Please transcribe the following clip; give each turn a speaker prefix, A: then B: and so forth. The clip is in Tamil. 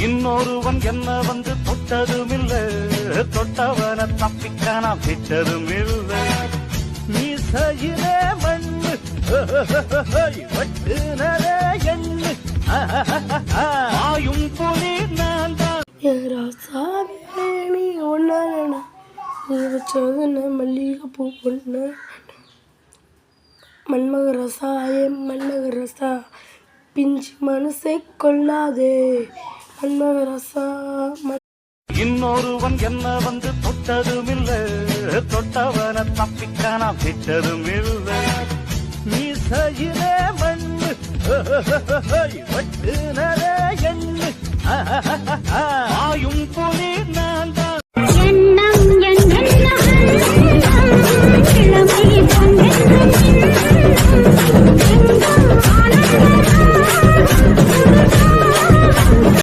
A: இன்னொருவன் என்ன வந்து தொட்டதுமில்ல, தொட்டவன தப்பிக்க நான் விட்டதும் இல்ல. மீசையிலே மண்ணு வெட்டுனதே எண்ணு, ஆயும் புலி நான் தான்.
B: நீ ஒன்னா நீ வச்சது மல்லிகை பூ பொண்ணு மன்மக ரசா மன்மக ரசா பிஞ்சு மனசை கொள்ளாதே மன்மக ரசா.
A: இன்னொருவன் என்ன வந்து தொட்டதுமில்ல, தொட்டவன தப்பிக்க நான் விட்டதும் இல்ல. மீசையிலே மண்ணு வெட்டுனதே எண்ணு,